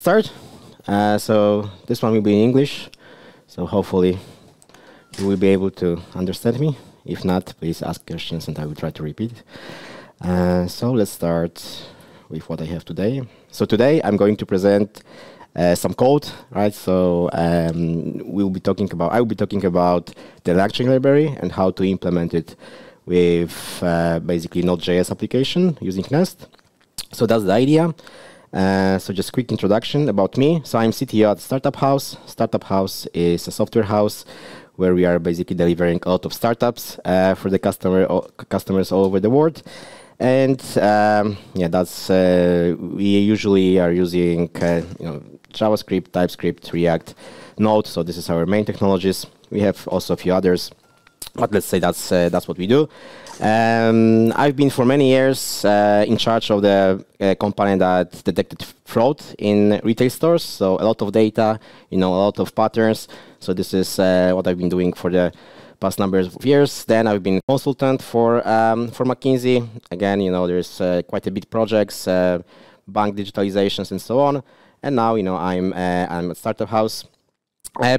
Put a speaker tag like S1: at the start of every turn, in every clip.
S1: start. So this one will be in English. So hopefully you will be able to understand me. If not, please ask questions and I will try to repeat. So let's start with what I have today. So today I'm going to present some code, right? So I will be talking about the Langchain Library and how to implement it with basically Node.js application using Nest. So that's the idea. So just quick introduction about me. So I'm CTO at Startup House. Startup House is a software house where we are basically delivering a lot of startups for the customers all over the world. And yeah, that's we usually are using JavaScript, TypeScript, React, Node. So this is our main technologies. We have also a few others, but let's say that's what we do. I've been for many years in charge of the company that detected fraud in retail stores. So a lot of data, a lot of patterns. So this is what I've been doing for the past number of years. Then I've been consultant for McKinsey. Again, there's quite a bit projects, bank digitalizations, and so on. And now, I'm at Startup House.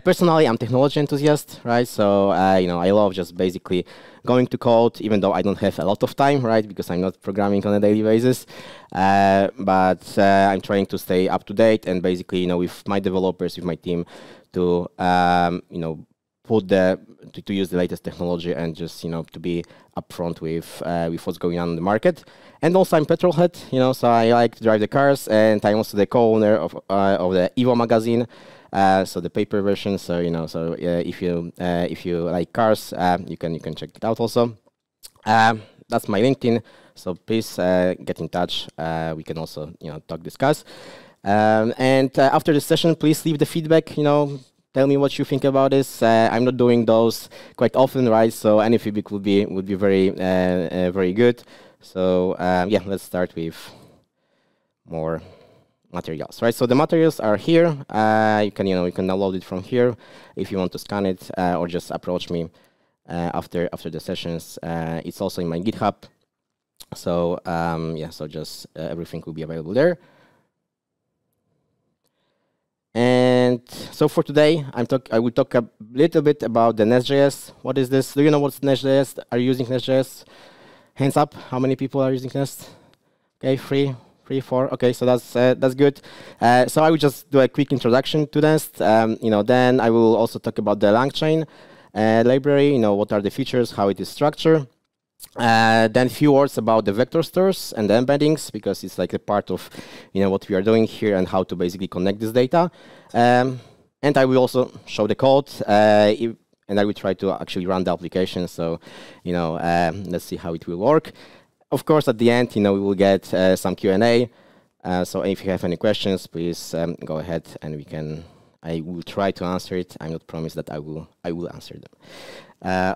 S1: Personally, I'm technology enthusiast, right? So, I love just basically going to code, even though I don't have a lot of time, right? Because I'm not programming on a daily basis. But I'm trying to stay up to date and basically, with my developers, with my team, to to use the latest technology and just to be upfront with what's going on in the market. And also I'm petrolhead, so I like to drive the cars, and I'm also the co-owner of the Evo magazine, so the paper version. So if you like cars, you can check it out also. That's my LinkedIn. So please get in touch. We can also discuss. And after the session, please leave the feedback. Tell me what you think about this. I'm not doing those quite often, right? So any feedback would be very very good. So yeah, let's start with more materials, right? So the materials are here. You can download it from here if you want to scan it, or just approach me after the sessions. It's also in my GitHub. So yeah, so just everything will be available there. And so for today, I will talk a little bit about the Nest.js. What is this? Do you know what's Nest.js? Are you using Nest.js? Hands up. How many people are using Nest? Okay, 3, 4. Okay, so that's good. So I will just do a quick introduction to Nest. Then I will also talk about the Langchain library. What are the features, how it is structured. Then a few words about the vector stores and the embeddings, because it's like a part of what we are doing here and how to basically connect this data. And I will also show the code, and I will try to actually run the application. So let's see how it will work. Of course, at the end, we will get some Q&A. So if you have any questions, please go ahead and I will try to answer it. I'm not promised that I will answer them.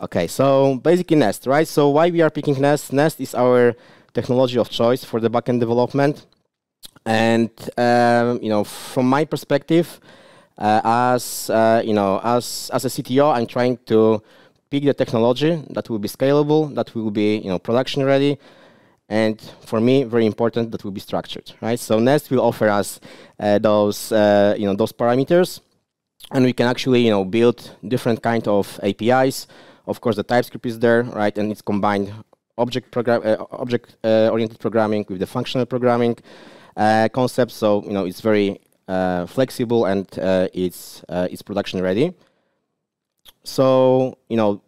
S1: Okay, so basically Nest, right? So why we are picking Nest? Nest is our technology of choice for the backend development. And from my perspective, as a CTO, I'm trying to pick the technology that will be scalable, that will be production ready, and for me, very important, that will be structured, right? So Nest will offer us those parameters. And we can actually, build different kind of APIs. Of course, the TypeScript is there, right? And it's combined object-oriented programming with the functional programming concept. So, it's very flexible and it's production ready. So,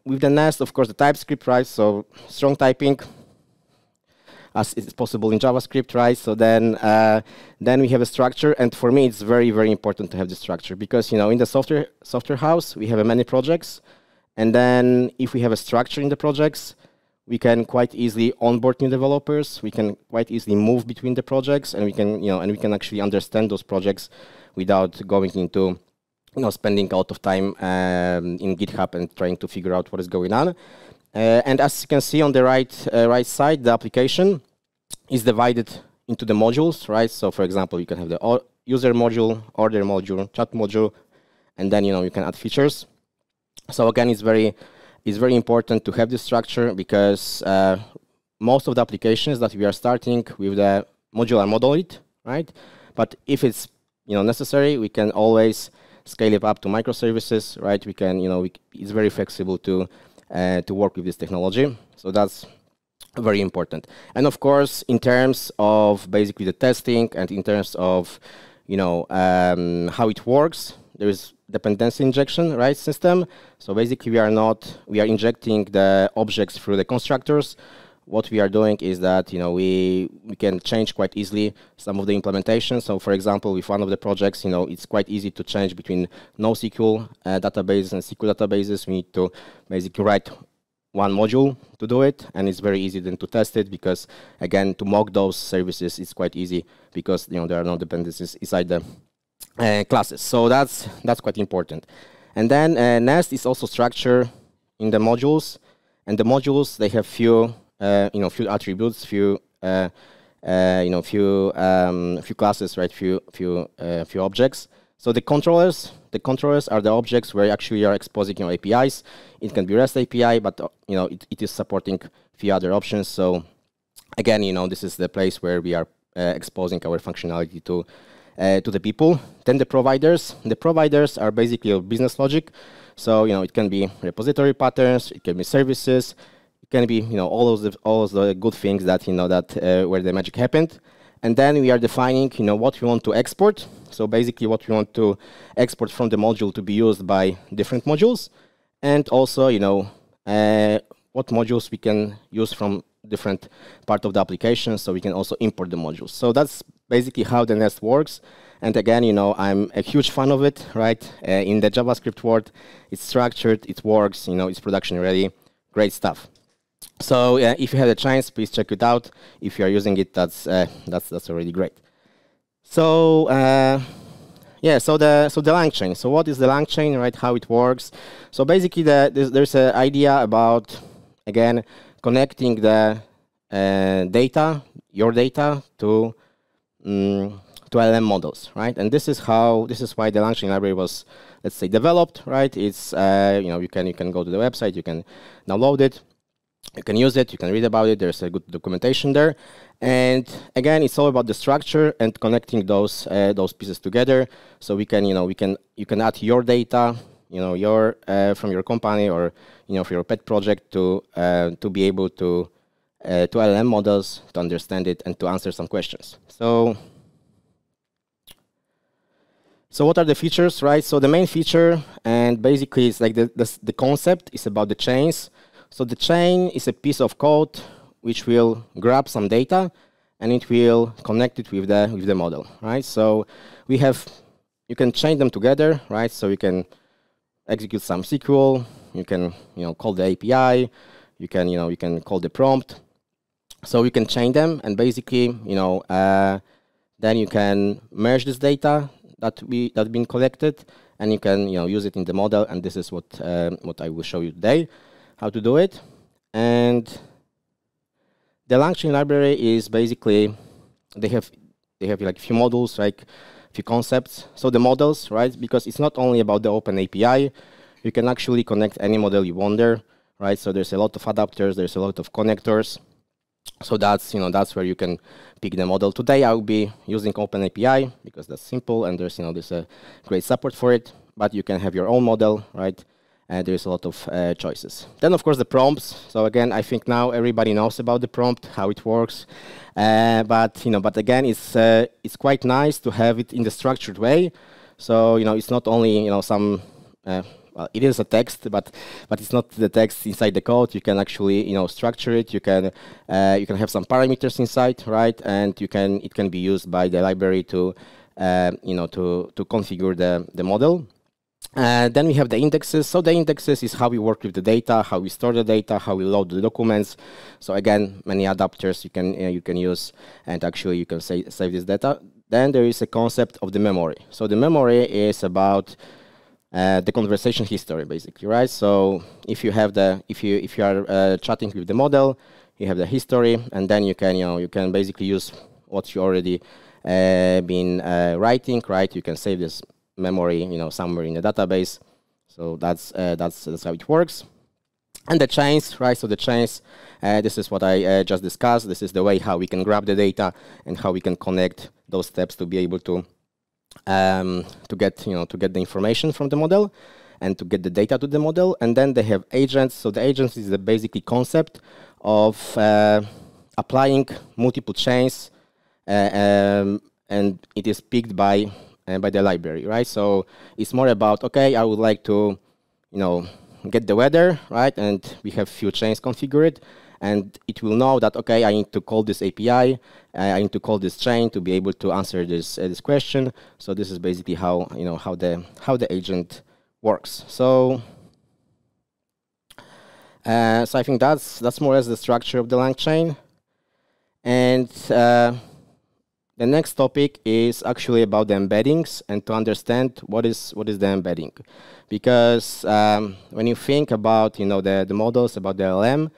S1: with the Nest, of course, the TypeScript, right? So strong typing, as it's possible in JavaScript, right? So then we have a structure, and for me, it's very, very important to have the structure because in the software house we have many projects, and then if we have a structure in the projects, we can quite easily onboard new developers. We can quite easily move between the projects, and we can actually understand those projects without going into spending a lot of time in GitHub and trying to figure out what is going on. And as you can see on the right side, the application is divided into the modules, right? So for example, you can have the user module, order module, chat module, and then you can add features. So again, it's very important to have this structure because most of the applications that we are starting with the modular monolith, right? But if it's necessary, we can always scale it up to microservices, right? We can, it's very flexible to work with this technology. So that's very important. And of course, in terms of basically the testing and in terms of, how it works, there is dependency injection, right, system. So basically, we are injecting the objects through the constructors. What we are doing is that, we can change quite easily some of the implementation. So for example, with one of the projects, it's quite easy to change between NoSQL databases and SQL databases. We need to basically write one module to do it, and it's very easy then to test it because, again, to mock those services, it's quite easy because there are no dependencies inside the classes. So that's quite important. And then Nest is also structured in the modules, and the modules, they have few attributes, few classes, right? Few objects. So the controllers are the objects where actually you are exposing APIs. It can be REST API, but it is supporting few other options. So again, this is the place where we are exposing our functionality to the people. Then the providers. The providers are basically your business logic. So it can be repository patterns, it can be services, it can be all of the good things that where the magic happened. And then we are defining what we want to export. So basically what we want to export from the module to be used by different modules, and also what modules we can use from different part of the application, so we can also import the modules. So that's basically how the Nest works. And again, I'm a huge fan of it, right? In the JavaScript world, it's structured, it works, it's production ready, great stuff. So if you have a chance, please check it out. If you are using it, that's already great. So so the Langchain. So what is the Langchain, right? How it works? So basically, there's an idea about, again, connecting the data, your data, to LLM models, right? And this is why the Langchain library was, let's say, developed, right? It's you can go to the website, you can download it, you can use it, you can read about it. There's a good documentation there. And again, it's all about the structure and connecting those pieces together. So you can add your data, your from your company or for your pet project to be able to LLM models to understand it and to answer some questions. So what are the features, right? So the main feature, and basically it's like the concept is about the chains. So the chain is a piece of code which will grab some data and it will connect it with the model, right? So you can chain them together, right? So you can execute some SQL, you can call the API, you can call the prompt. So you can chain them, and basically then you can merge this data that's been collected, and you can use it in the model. And this is what I will show you today, how to do it. And the Langchain library is basically they have like a few modules, like a few concepts. So the models, right? Because it's not only about the open API, you can actually connect any model you want there, right? So there's a lot of adapters, there's a lot of connectors. So that's where you can pick the model. Today I will be using OpenAPI because that's simple and there's a great support for it. But you can have your own model, right? And there's a lot of choices. Then of course the prompts. So again, I think now everybody knows about the prompt, how it works. But again, it's quite nice to have it in the structured way. So it's not only some. Well, it is a text, but it's not the text inside the code. You can actually structure it. You can have some parameters inside, right? And it can be used by the library to to configure the model. Then we have the indexes. So the indexes is how we work with the data, how we store the data, how we load the documents. So again, many adapters you can use, and actually you can save this data. Then there is a concept of the memory. So the memory is about the conversation history, basically, right? So if you have if you are chatting with the model, you have the history, and then you can basically use what you already been writing, right? You can save this memory, somewhere in the database. So that's how it works. And the chains, right? So the chains, this is what I just discussed. This is the way how we can grab the data and how we can connect those steps to be able to to get the information from the model and to get the data to the model. And then they have agents. So the agents is the basically concept of applying multiple chains, and it is picked by the library, right? So it's more about, okay, I would like to, get the weather, right? And we have few chains configured, and it will know that, okay, I need to call this API, I need to call this chain to be able to answer this question. So this is basically how how the agent works. So so I think that's more or less the structure of the Langchain. And the next topic is actually about the embeddings and to understand what is the embedding, because when you think about the models, about the LM,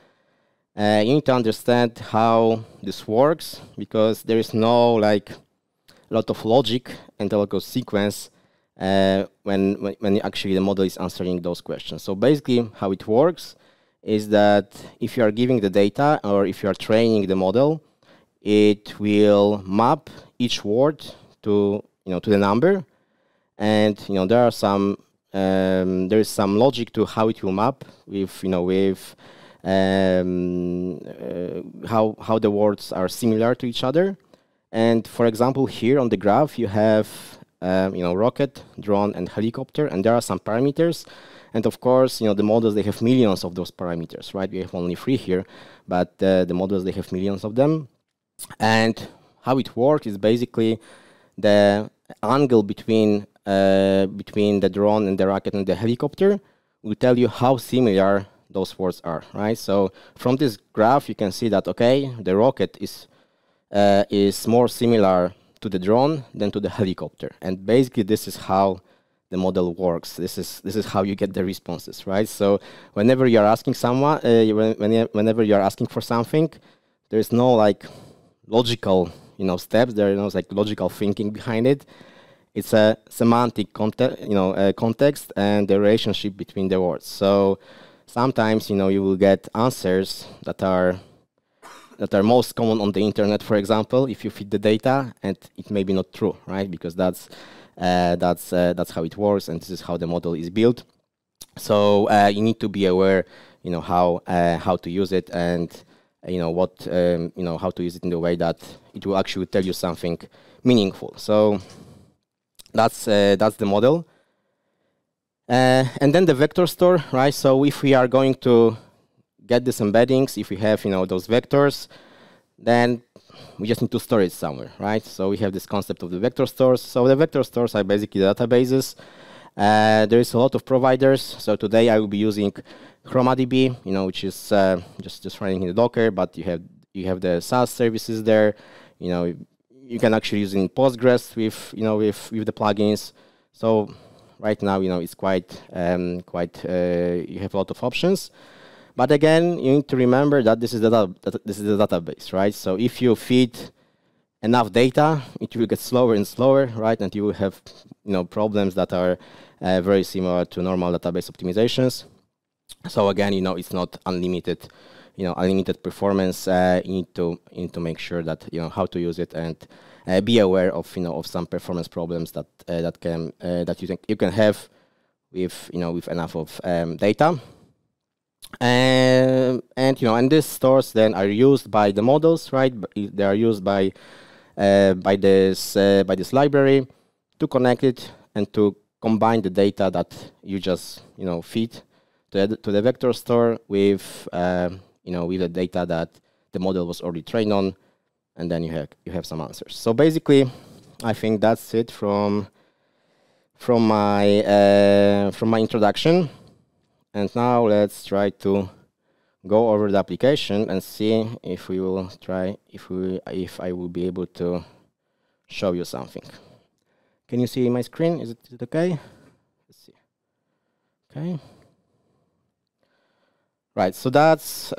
S1: you need to understand how this works, because there is no like a lot of logic and a lot of sequence when actually the model is answering those questions. So basically, how it works is that if you are giving the data or if you are training the model, it will map each word to to the number, and there is some logic to how it will map with how the words are similar to each other. And for example, here on the graph you have rocket, drone, and helicopter, and there are some parameters. And of course, the models, they have millions of those parameters, right? We have only 3 here, but the models, they have millions of them. And how it works is basically the angle between the drone and the rocket and the helicopter will tell you how similar those words are, right? So from this graph, you can see that, okay, the rocket is more similar to the drone than to the helicopter. And basically, this is how the model works. This is how you get the responses, right? So whenever you are asking someone, whenever you are asking for something, there is no like logical steps. There is no like logical thinking behind it. It's a semantic context and the relationship between the words. So sometimes you will get answers that are most common on the internet, for example, if you feed the data, and it may be not true, right? Because that's how it works, and this is how the model is built. So you need to be aware, how to use it, and how to use it in the way that it will actually tell you something meaningful. So that's the model. And then the vector store, right? So if we are going to get these embeddings, if we have those vectors, then we just need to store it somewhere, right? So we have this concept of the vector stores. So the vector stores are basically databases. There is a lot of providers. So today I will be using ChromaDB, which is just running in the Docker, but you have the SaaS services there. You can actually use in Postgres with the plugins. So right now, it's quite you have a lot of options. But again, you need to remember that this is the database, right? So if you feed enough data, it will get slower and slower, right? And you will have problems that are very similar to normal database optimizations. So again, it's not unlimited, unlimited performance. You need to make sure that how to use it, and be aware of of some performance problems that you can have with with enough of data. And these stores then are used by the models, right? They are used by this library to connect it and to combine the data that you just feed to the vector store with with the data that the model was already trained on, and then you have some answers. So basically, I think that's it from my introduction. And now let's try to go over the application and see if we will try if I will be able to show you something. Can you see my screen? Is it okay? Let's see. Okay. Right. So that's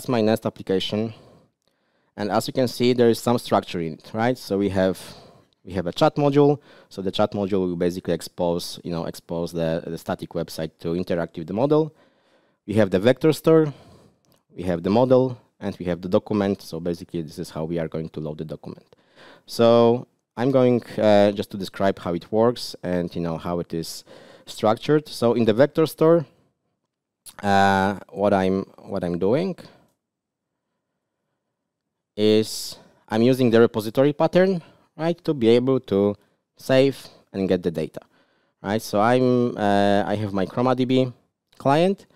S1: my Nest application, and as you can see, there is some structure in it, right? So we have a chat module. So the chat module will basically expose the static website to interact with the model. We have the vector store, we have the model, and we have the document. So basically, this is how we are going to load the document. So I'm going just to describe how it works and how it is structured. So in the vector store, what I'm doing is I'm using the repository pattern, right, to be able to save and get the data, right? So I have my ChromaDB client,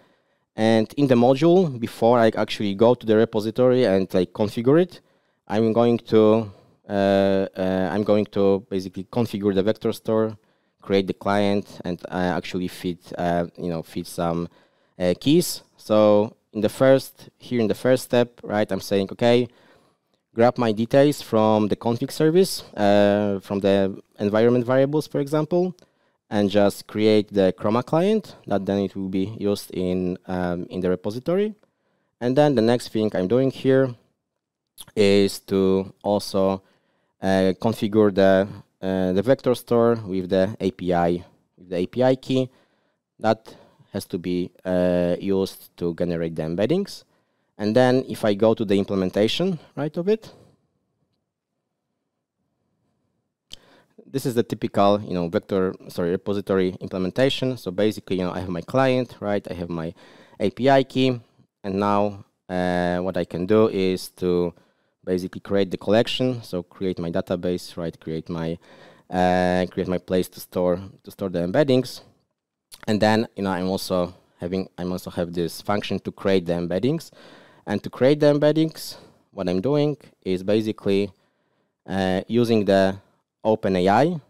S1: and in the module, before I actually go to the repository and like configure it, I'm going to basically configure the vector store, create the client, and actually feed some keys. So in the first step, right, I'm saying, okay, grab my details from the config service, from the environment variables, for example, and just create the Chroma client that then it will be used in the repository. And then the next thing I'm doing here is to also configure the vector store with the API key that has to be used to generate the embeddings. And then if I go to the implementation, right, of it, this is the typical, repository implementation. So basically, I have my client, right? I have my API key, and now what I can do is to basically create the collection. So create my database, right? Create my place to store the embeddings, and then I also have this function to create the embeddings. And to create the embeddings, what I'm doing is basically using the OpenAI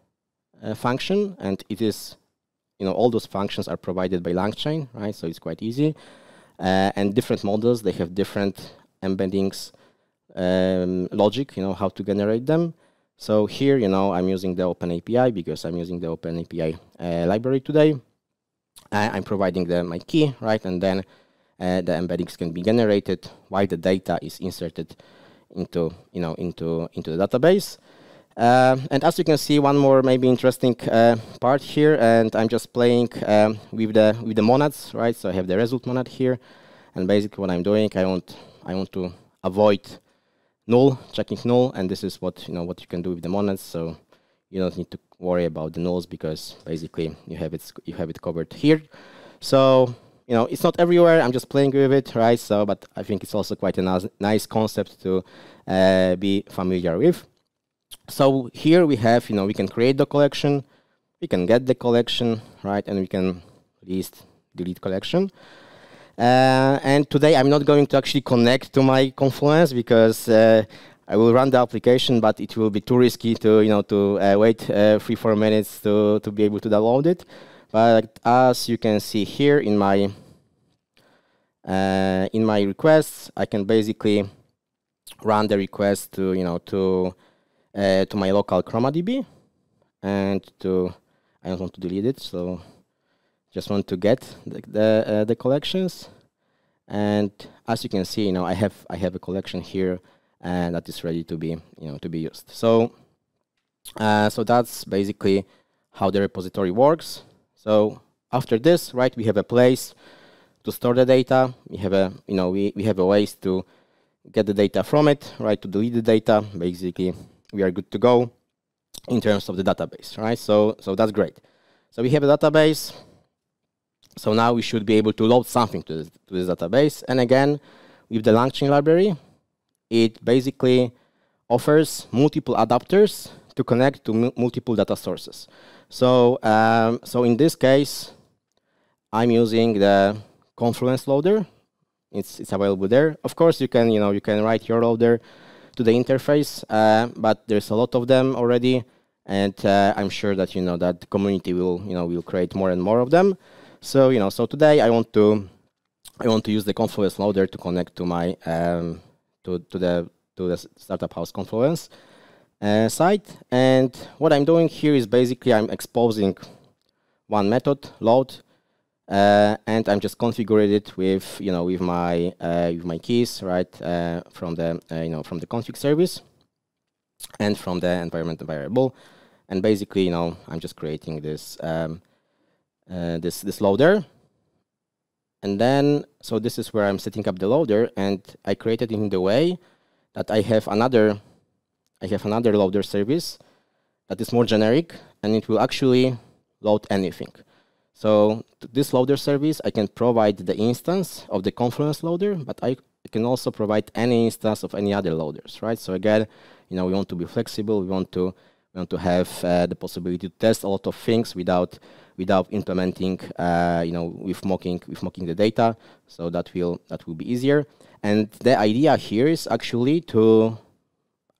S1: function, and it is, all those functions are provided by Langchain, right? So it's quite easy. And different models, they have different embeddings logic, how to generate them. So here, I'm using the OpenAPI because I'm using the OpenAPI library today. I'm providing my key, right? And then the embeddings can be generated while the data is inserted into the database. And as you can see, one more maybe interesting part here, and I'm just playing with the monads, right? So I have the result monad here, and basically what I'm doing, I want to avoid checking null, and this is what you can do with the monads. So you don't need to worry about the nulls because basically you have it covered here. So it's not everywhere. I'm just playing with it, right? So, but I think it's also quite a nice concept to be familiar with. So here we have, we can create the collection, we can get the collection, right? And we can delete collection. And today I'm not going to actually connect to my Confluence because I will run the application, but it will be too risky to, wait 3-4 minutes to be able to download it. But as you can see here in my requests, I can basically run the request to my local ChromaDB, and I don't want to delete it, so just want to get the collections. And as you can see, I have a collection here, and that is ready to be used. So that's basically how the repository works. So after this, right, we have a place to store the data. We have a ways to get the data from it, right, to delete the data. Basically, we are good to go in terms of the database, right? So that's great. So we have a database. So now we should be able to load something to this database. And again, with the Langchain library, it basically offers multiple adapters to connect to multiple data sources. So in this case, I'm using the Confluence loader. It's available there. Of course, you can write your loader to the interface, but there's a lot of them already, and I'm sure that that the community will create more and more of them. So so today I want to use the Confluence loader to connect to my to the Startup House Confluence site. And what I'm doing here is basically I'm exposing one method, load, and I'm just configuring it with with my keys, right, from the from the config service and from the environment variable. And basically I'm just creating this this loader. And then so this is where I'm setting up the loader, and I created it in the way that I have another loader service that is more generic, and it will actually load anything. So to this loader service, I can provide the instance of the Confluence loader, but I can also provide any instance of any other loaders, right? So again, we want to be flexible. We want to have the possibility to test a lot of things without implementing, with mocking the data. So that will be easier. And the idea here is actually to,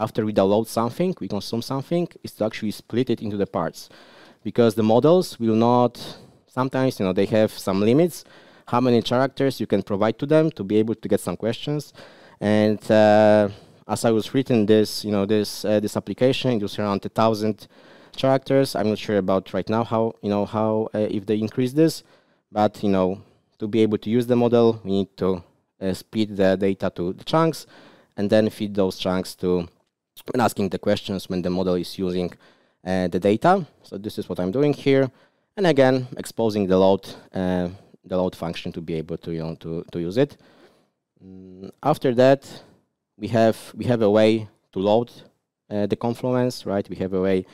S1: after we download something, we consume something, is to actually split it into the parts, because the models will not. Sometimes, they have some limits, how many characters you can provide to them to be able to get some questions. And as I was written this, this application, it was around 1,000 characters. I'm not sure about right now how if they increase this, but to be able to use the model, we need to split the data to the chunks, and then feed those chunks to when asking the questions when the model is using the data. So this is what I'm doing here. And again, exposing the load function to be able to to use it. After that, we have a way to load the Confluence, right? We have a way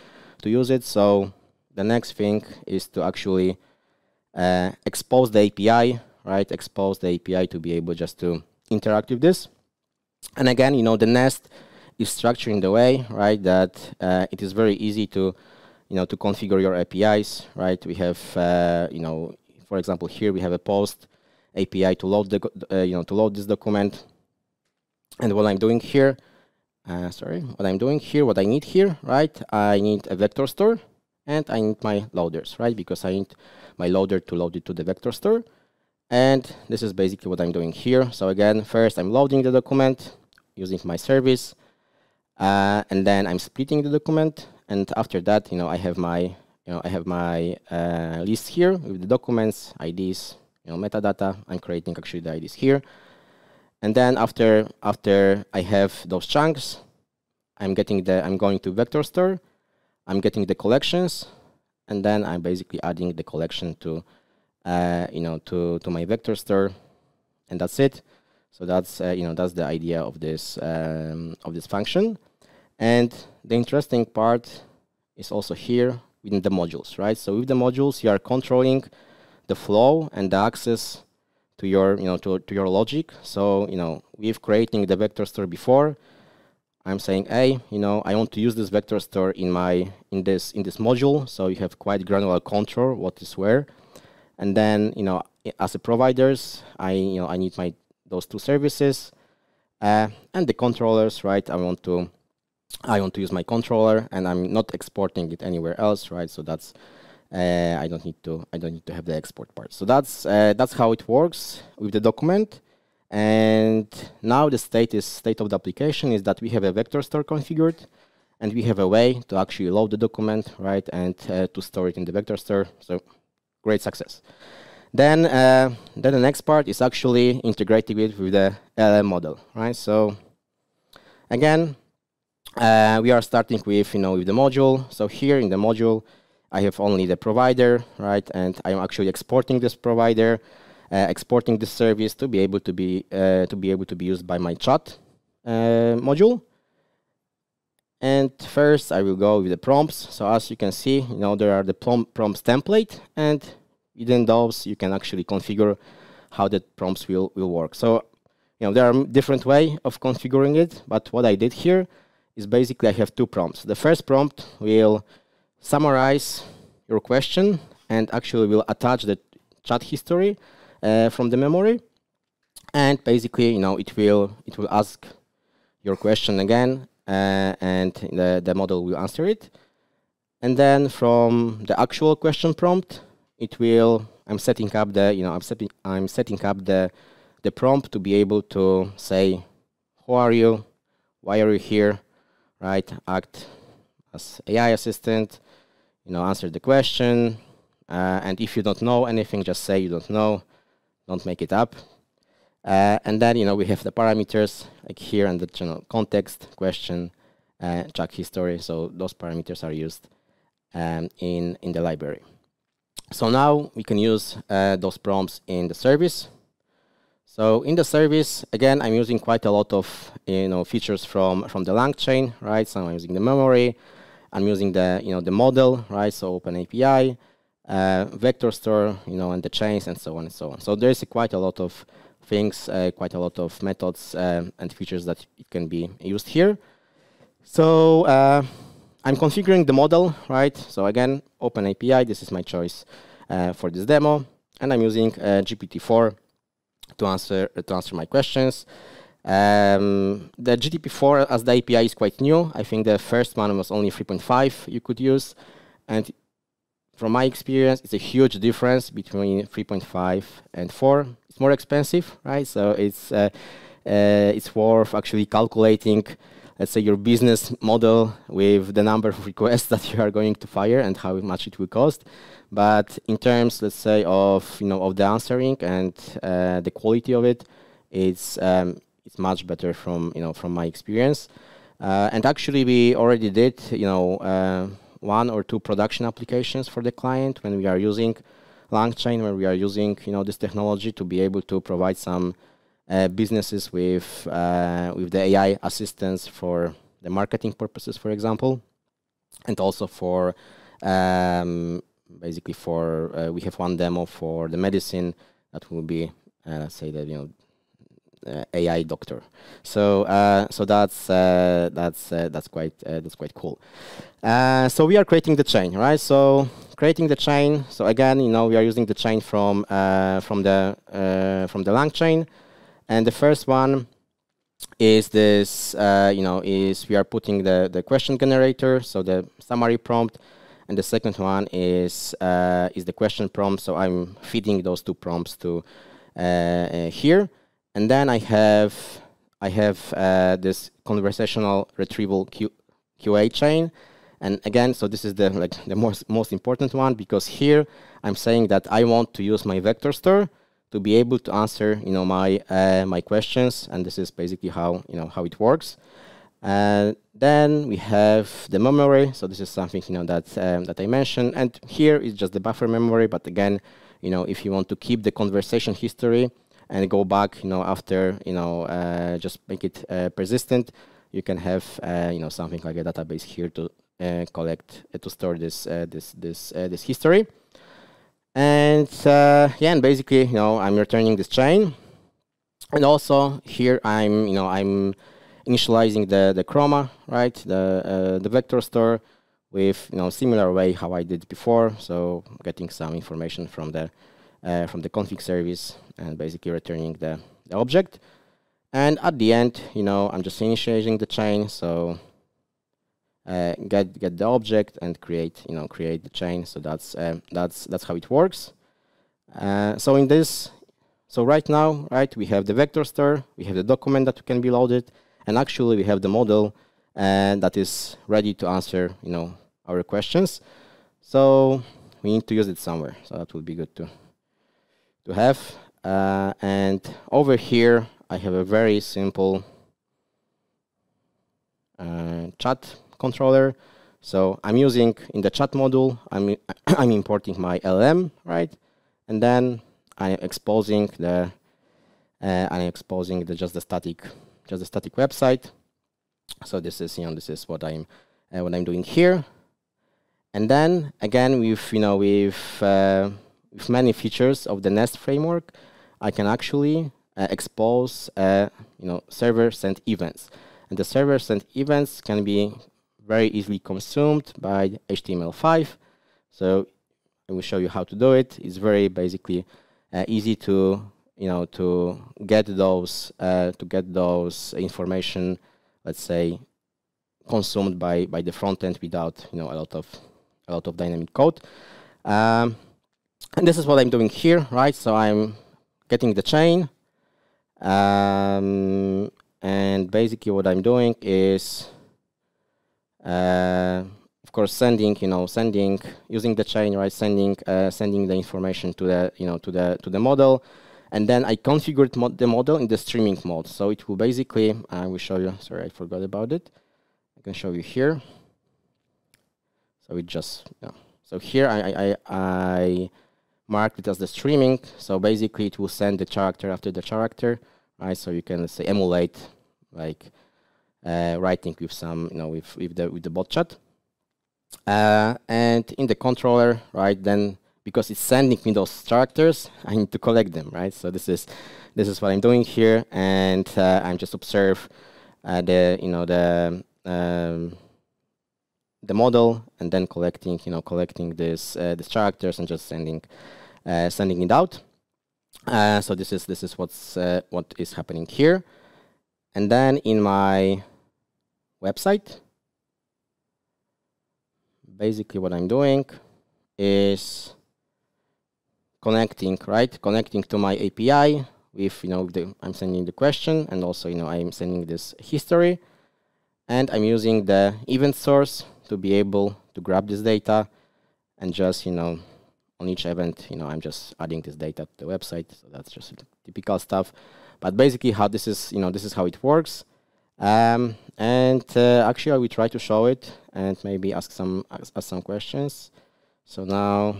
S1: to use it. So the next thing is to actually expose the API, right? Expose the API to be able just to interact with this. And again, the nest is structured in the way, right, that it is very easy to to configure your APIs, right? We have, for example, here we have a post API to load the, to load this document. And what I'm doing here, what I need here, right? I need a vector store, and I need my loaders, right? Because I need my loader to load it to the vector store. And this is basically what I'm doing here. So again, first I'm loading the document using my service, and then I'm splitting the document. And after that, I have my, list here with the documents, IDs, metadata. I'm creating actually the IDs here. And then after I have those chunks, I'm going to vector store. I'm getting the collections, and then I'm basically adding the collection to, to my vector store, and that's it. So that's, that's the idea of this function. And the interesting part is also here within the modules, right? So with the modules, you are controlling the flow and the access to your, to your logic. So, with creating the vector store before, I'm saying, hey, I want to use this vector store in this module. So you have quite granular control what is where. And then, as a providers, I need those two services, and the controllers, right? I want to use my controller, and I'm not exporting it anywhere else, right? So that's I don't need to have the export part. So that's how it works with the document. And now the state of the application is that we have a vector store configured, and we have a way to actually load the document, right, and to store it in the vector store. So great success. Then the next part is actually integrating it with the LLM model, right? So again, we are starting with with the module. So here in the module, I have only the provider, right? And I'm actually exporting this provider, exporting this service to be able to be used by my chat module. And first, I will go with the prompts. So as you can see, there are the prompts template, and within those, you can actually configure how the prompts will work. So there are different ways of configuring it, but what I did here is basically I have two prompts. The first prompt will summarize your question and actually will attach the chat history from the memory, and basically it will ask your question again, and the model will answer it. And then from the actual question prompt, I'm setting up the prompt to be able to say, who are you, why are you here, right? Act as AI assistant, answer the question, and if you don't know anything, just say you don't know, don't make it up. And then we have the parameters like here and the context, question, chat history. So those parameters are used in the library. So now we can use those prompts in the service. So in the service, again, I'm using quite a lot of features from the Langchain, right? So I'm using the memory. I'm using the the model, right? So Open API, vector store, and the chains and so on and so on. So there's quite a lot of things, quite a lot of methods and features that it can be used here. So I'm configuring the model, right? So again, Open API. This is my choice for this demo, and I'm using GPT-4 to answer my questions. The GPT-4 as the API is quite new. I think the first one was only 3.5 you could use, and from my experience, it's a huge difference between 3.5 and 4. It's more expensive, right? So it's worth actually calculating, let's say, your business model with the number of requests that you are going to fire and how much it will cost. But in terms, let's say, of of the answering and the quality of it, it's much better from my experience. And actually, we already did 1 or 2 production applications for the client when we are using Langchain, where we are using this technology to be able to provide some businesses with the AI assistance for the marketing purposes, for example, and also for basically for we have one demo for the medicine that will be let's say that AI doctor. So so that's quite cool. So we are creating the chain, right? So creating the chain. So again, we are using the chain from the Langchain, and the first one is this. Is we are putting the question generator, so the summary prompt, and the second one is the question prompt. So I'm feeding those 2 prompts to here. And then I have this conversational retrieval QA chain, and again, so this is the most important one, because here I'm saying that I want to use my vector store to be able to answer my questions, and this is basically how it works. Then we have the memory. So this is something that I mentioned, and here is just the buffer memory. But again, if you want to keep the conversation history and go back, after, just make it persistent, you can have, something like a database here to collect, to store this history. And yeah, and basically, I'm returning this chain, and also here I'm initializing the chroma, right, the vector store with similar way how I did before. So getting some information from the config service and basically returning the object. And at the end, I'm just initializing the chain. So get the object and create the chain. So that's how it works. So in this, so right now, right, we have the vector store, we have the document that can be loaded, and actually we have the model that is ready to answer our questions. So we need to use it somewhere. So that would be good to have. And over here, I have a very simple chat controller. So I'm using, in the chat module, I'm importing my LLM, right? And then I'm exposing just the static website. So this is this is what I'm doing here. And then again, with many features of the Nest framework, I can actually expose server sent events, and the server sent events can be very easily consumed by HTML5. So I will show you how to do it. It's very basically easy to to get those information, let's say, consumed by the front end without a lot of dynamic code. And this is what I'm doing here, right? So I'm getting the chain, and basically what I'm doing is, of course, sending using the chain, right? Sending the information to the model, and then I configured the model in the streaming mode. So it will basically, I will show you. Sorry, I forgot about it. I can show you here. So it just, so here I marked it as the streaming. So basically it will send the character after the character, right? So you can, let's say, emulate like writing with some, with the bot chat. And in the controller, right, then because it's sending me those characters, I need to collect them, right? So this is what I'm doing here, and I'm just observe the model, and then collecting this these characters and just sending it out. So this is what is happening here, and then in my website, basically what I'm doing is connecting to my API with I'm sending the question, and also I'm sending this history, and I'm using the event source to be able to grab this data, and just on each event I'm just adding this data to the website. So that's just typical stuff, but basically how this is this is how it works. And actually I will try to show it and maybe ask some questions. So now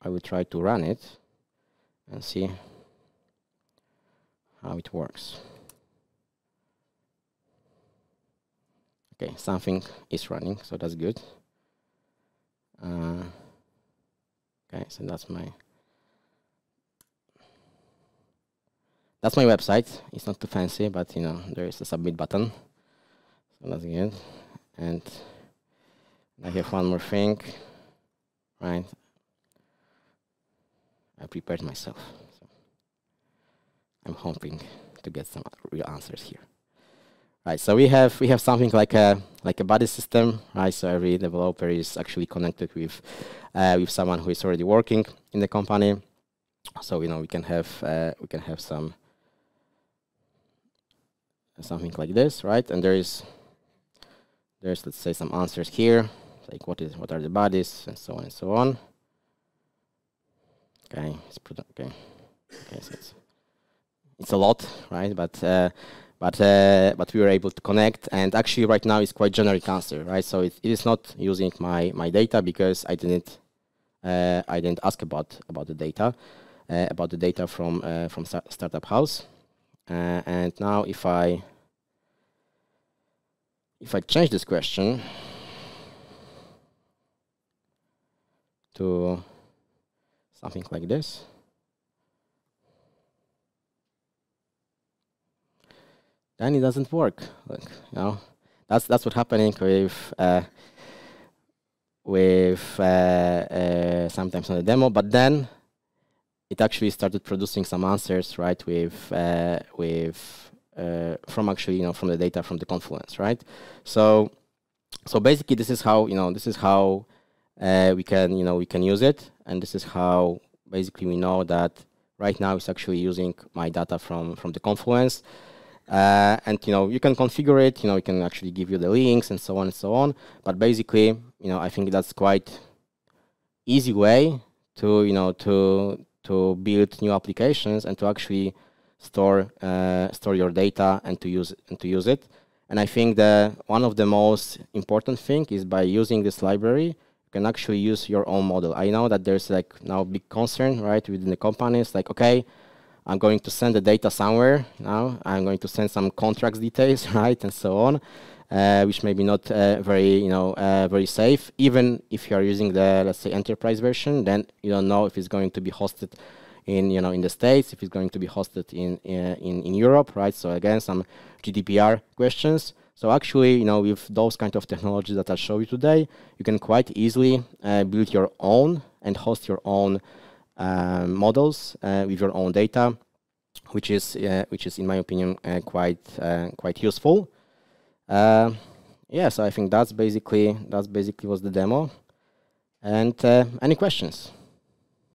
S1: I will try to run it and see how it works. Okay, something is running, so that's good. Okay, so that's my website. It's not too fancy, but there is a submit button, so that's good. And I have one more thing, right? I prepared myself, so I'm hoping to get some real answers here. Right, so we have something like a buddy system, right? So every developer is actually connected with someone who is already working in the company. So we can have something like this, right? And there's let's say some answers here, like what are the bodies, and so on and so on. Okay, okay, so it's a lot, right? But we were able to connect, and actually right now it's quite generic answer, right? So it is not using my data, because I didn't ask about the data from Startup House. And now if I change this question to something like this, then it doesn't work. Look, that's what's happening with sometimes on the demo. But then it actually started producing some answers, right? From actually from the data from the Confluence, right? So basically this is how we can use it, and this is how basically we know that right now it's actually using my data from the Confluence. And you can configure it. We can actually give you the links and so on and so on. But basically, I think that's quite easy way to build new applications and to actually store your data and to use it. And I think one of the most important thing is, by using this library, you can actually use your own model. I know that there's now big concern, right, within the companies, like, okay, I'm going to send the data somewhere now. I'm going to send some contracts details, right, and so on, which may be not very safe. Even if you are using the, let's say, enterprise version, then you don't know if it's going to be hosted in in the States, if it's going to be hosted in Europe, right? So again, some GDPR questions. So actually, with those kind of technologies that I'll show you today, you can quite easily build your own and host your own models with your own data, which is in my opinion quite useful. Yeah, so I think that's basically was the demo. And any questions?